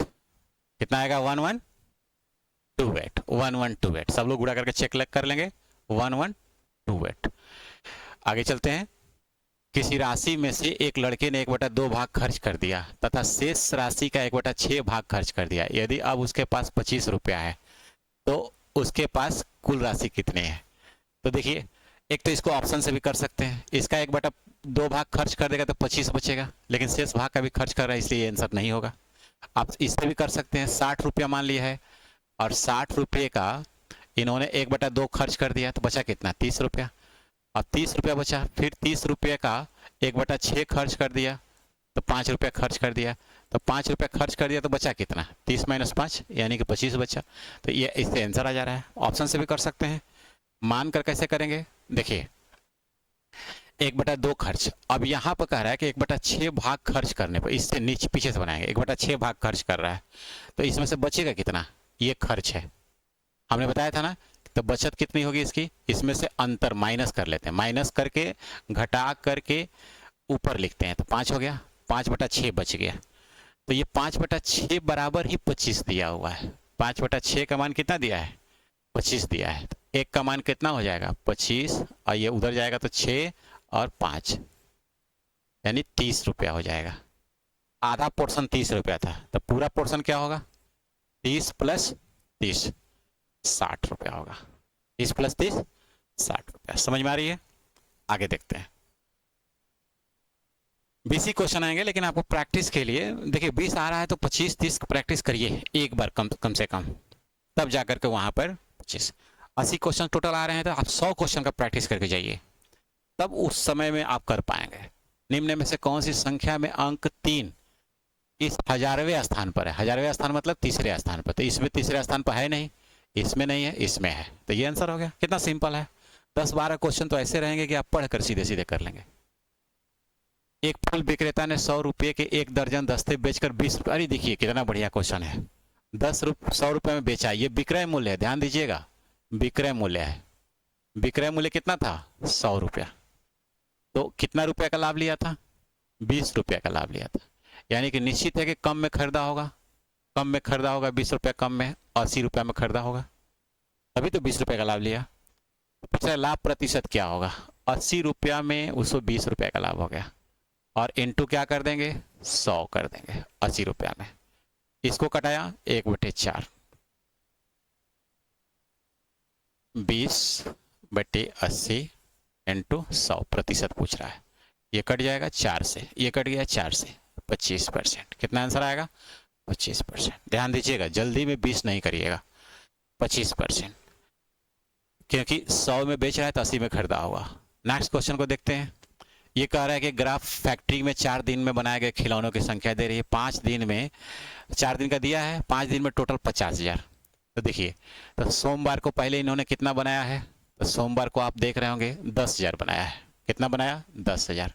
कितना आएगा, 1128, 1128। सब लोग गुणा करके चेक कर लेंगे, 1128। आगे चलते हैं। किसी राशि में से एक लड़के ने 1/2 भाग खर्च कर दिया तथा शेष राशि का 1/6 भाग खर्च कर दिया। यदि अब उसके पास 25 रुपया है तो उसके पास कुल राशि कितनी है। तो देखिए एक तो इसको ऑप्शन से भी कर सकते हैं, इसका 1/2 भाग खर्च कर देगा तो 25 बचेगा, लेकिन शेष भाग का भी खर्च कर रहा है इसलिए आंसर नहीं होगा। आप इससे भी कर सकते हैं, 60 रुपया मान लिया है और 60 रुपये का इन्होंने 1/2 खर्च कर दिया तो बचा कितना, 30 रुपया। अब 30 रुपया बचा, फिर 30 रुपये का 1/6 खर्च कर दिया तो 5 रुपया खर्च कर दिया, तो 5 रुपया खर्च कर दिया तो बचा कितना, 30 - 5 यानी कि 25 बचा। तो ये इससे आंसर आ जा रहा है। ऑप्शन से भी कर सकते हैं, मान कर कैसे करेंगे, देखिए 1/2 खर्च, अब यहाँ पर कह रहा है कि 1/6 भाग खर्च करने पर, इससे नीचे पीछे से बनाएंगे, 1/6 भाग खर्च कर रहा है तो इसमें से बचेगा कितना, ये खर्च है हमने बताया था ना। तो बचत कितनी होगी इसकी, इसमें से अंतर माइनस कर लेते हैं, माइनस करके घटा करके ऊपर लिखते हैं, तो 5 हो गया, 5/6 बच गया। तो ये 5/6 बराबर ही 25 दिया हुआ है। 5/6 का मान कितना दिया है, 25 दिया है। तो एक का मान कितना हो जाएगा, 25, और ये उधर जाएगा तो 6 और 5 यानी 30 रुपया हो जाएगा। आधा पोर्शन 30 रुपया था तो पूरा पोर्शन क्या होगा, 30 + 30 60 रुपया होगा। 30 + 30 60 रुपया। समझ में आ रही है। आगे देखते हैं, 20 ही क्वेश्चन आएंगे लेकिन आपको प्रैक्टिस के लिए, देखिए 20 आ रहा है तो 25 30 प्रैक्टिस करिए एक बार कम से कम, तब जाकर के वहां पर 25 80 क्वेश्चन टोटल आ रहे हैं तो आप 100 क्वेश्चन का प्रैक्टिस करके जाइए, तब उस समय में आप कर पाएंगे। निम्न में से कौन सी संख्या में अंक 3 इस 1000वें स्थान पर है, 1000वें स्थान मतलब तीसरे स्थान पर, तो इसमें तीसरे स्थान पर है नहीं, इसमें नहीं है, इसमें है, तो ये आंसर हो गया। कितना सिंपल है। 10-12 क्वेश्चन तो ऐसे रहेंगे कि आप पढ़कर सीधे सीधे कर लेंगे। एक फल विक्रेता ने 100 रुपये के 1 दर्जन दस्ते बेचकर 20 रुपये, अरे देखिए कितना बढ़िया क्वेश्चन है, 100 रुपये में बेचा, ये विक्रय मूल्य है, ध्यान दीजिएगा, विक्रय मूल्य है। विक्रय मूल्य कितना था, 100 रुपया, तो कितना रुपया का लाभ लिया था, 20 रुपया का लाभ लिया था, यानी कि निश्चित है कि कम में खरीदा होगा, कम में खरीदा होगा, 20 रुपया कम में, 80 रुपया में खरीदा होगा, तभी तो 20 रुपये का लाभ लिया। तो लाभ प्रतिशत क्या होगा, 80 रुपया में उसको 20 रुपये का लाभ हो गया, और इनटू क्या कर देंगे, 100 कर देंगे 80 रुपया में, इसको कटाया 1/4, 20/80 इंटू 100 प्रतिशत पूछ रहा है, ये कट जाएगा 4 से, ये कट गया 4 से, 25%। कितना आंसर आएगा, 25%। ध्यान दीजिएगा जल्दी में 20 नहीं करिएगा, 25%, क्योंकि 100 में बेच रहा है तो 80 में खरीदा होगा। नेक्स्ट क्वेश्चन को देखते हैं। ये कह रहा है कि ग्राफ फैक्ट्री में 4 दिन में बनाए गए खिलौनों की संख्या दे रही है, 5 दिन में, 4 दिन का दिया है, 5 दिन में टोटल 50,000। तो देखिए, तो सोमवार को पहले इन्होंने कितना बनाया है, तो सोमवार को आप देख रहे होंगे 10,000 बनाया है, कितना बनाया, 10,000।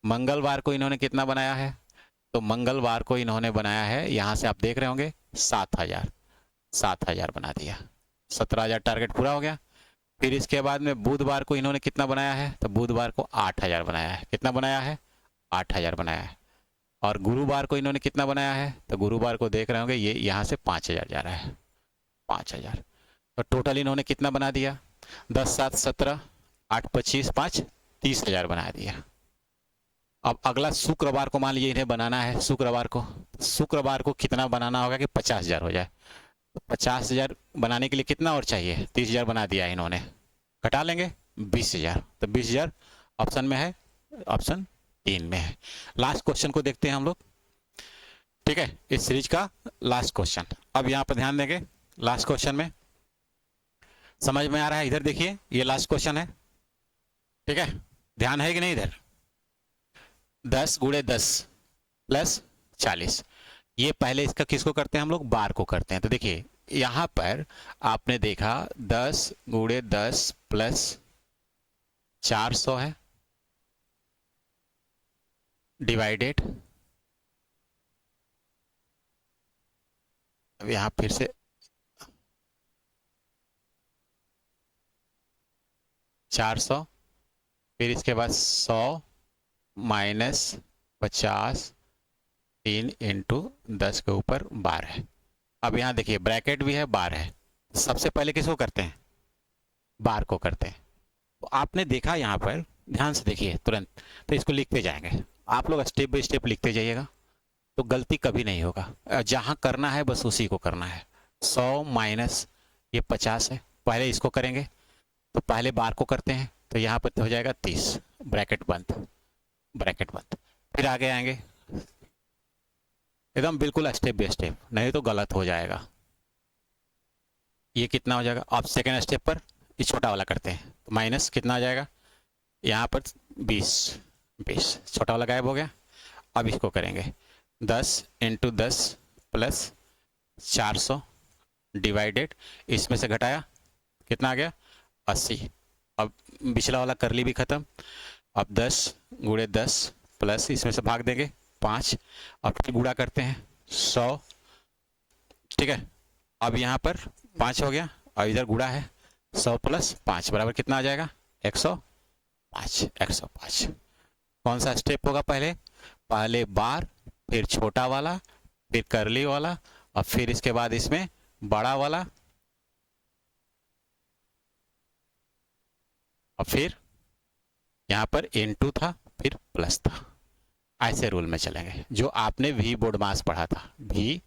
मंगलवार को इन्होंने कितना बनाया है, तो मंगलवार को इन्होंने बनाया है, यहाँ से आप देख रहे होंगे 7,000 बना दिया, 17,000 टारगेट पूरा हो गया। फिर इसके बाद में बुधवार को इन्होंने कितना बनाया है, तो बुधवार को 8,000 बनाया है, कितना बनाया है, 8,000 बनाया है। और गुरुवार को इन्होंने कितना बनाया है, तो गुरुवार को देख रहे होंगे ये यहाँ से 5,000 जा रहा है, 5,000। तो टोटल इन्होंने कितना बना दिया, 10 7 17, 8 25 5 30,000 बना दिया। अब अगला शुक्रवार को मान लीजिए इन्हें बनाना है, शुक्रवार को कितना बनाना होगा कि 50,000 हो जाए। तो 50,000 बनाने के लिए कितना और चाहिए, 30,000 बना दिया इन्होंने, घटा लेंगे 20,000, तो 20,000 ऑप्शन में है, ऑप्शन 3 में है। लास्ट क्वेश्चन को देखते हैं हम लोग, ठीक है, इस सीरीज का लास्ट क्वेश्चन। अब यहाँ पर ध्यान देंगे, लास्ट क्वेश्चन में समझ में आ रहा है, इधर देखिए ये लास्ट क्वेश्चन है, ठीक है, ध्यान है कि नहीं इधर, 10 गुणे 10 प्लस 40, ये पहले इसका किसको करते हैं हम लोग, बार को करते हैं। तो देखिए यहां पर आपने देखा 10 गुणे 10 प्लस 400 है, डिवाइडेड, अब यहां फिर से 400, फिर इसके बाद 100 माइनस 50, 3 इंटू 10 के ऊपर बार है। अब यहाँ देखिए ब्रैकेट भी है, बार है, सबसे पहले किसको करते हैं, बार को करते हैं। तो आपने देखा यहाँ पर, ध्यान से देखिए तुरंत, तो इसको लिखते जाएंगे आप लोग, स्टेप बाय स्टेप लिखते जाइएगा, तो गलती कभी नहीं होगा। जहाँ करना है बस उसी को करना है। 100 माइनस ये 50 है, पहले इसको करेंगे, तो पहले बार को करते हैं, तो यहाँ पर हो जाएगा 30, ब्रैकेट बंद, ब्रैकेट बंद, फिर आगे आएंगे एकदम बिल्कुल स्टेप बाय स्टेप, नहीं तो गलत हो जाएगा। ये कितना हो जाएगा, आप सेकेंड स्टेप पर ये छोटा वाला करते हैं, तो माइनस कितना आ जाएगा, यहाँ पर 20 छोटा वाला गायब हो गया। अब इसको करेंगे 10 इंटू 10 प्लस 400 डिवाइडेड, इसमें से घटाया कितना आ गया 80, अब पिछला वाला कर ली भी खत्म। अब 10 गुणे 10 प्लस इसमें से भाग देंगे 5, अब फिर गुणा करते हैं 100, ठीक है, अब यहाँ पर 5 हो गया, अब इधर गुणा है 100 प्लस 5 बराबर कितना आ जाएगा 105, 105। कौन सा स्टेप होगा, पहले बार, फिर छोटा वाला, फिर करली वाला, और फिर इसके बाद इसमें बड़ा वाला, और फिर यहाँ पर N2 था, फिर प्लस था। ऐसे रूल में चलेंगे जो आपने वी बोर्ड मास पढ़ा था, वी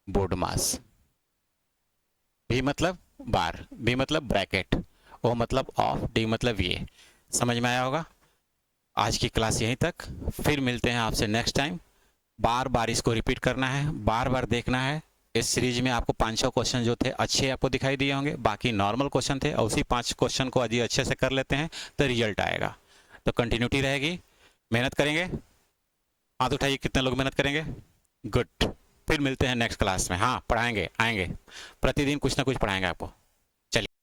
बोर्ड मास, वी मतलब बार, बी मतलब ब्रैकेट, ओ मतलब ऑफ, डी मतलब ये। समझ में आया होगा। आज की क्लास यहीं तक, फिर मिलते हैं आपसे नेक्स्ट टाइम। बार बार इसको रिपीट करना है, बार बार देखना है। इस सीरीज में आपको 500 क्वेश्चन जो थे अच्छे आपको दिखाई दिए होंगे, बाकी नॉर्मल क्वेश्चन थे, और उसी 5 क्वेश्चन को यदि अच्छे से कर लेते हैं तो रिजल्ट आएगा। तो कंटिन्यूटी रहेगी, मेहनत करेंगे। हाथ उठाइए कितने लोग मेहनत करेंगे, गुड। फिर मिलते हैं नेक्स्ट क्लास में, हाँ पढ़ाएंगे, आएंगे, प्रतिदिन कुछ ना कुछ पढ़ाएंगे आपको।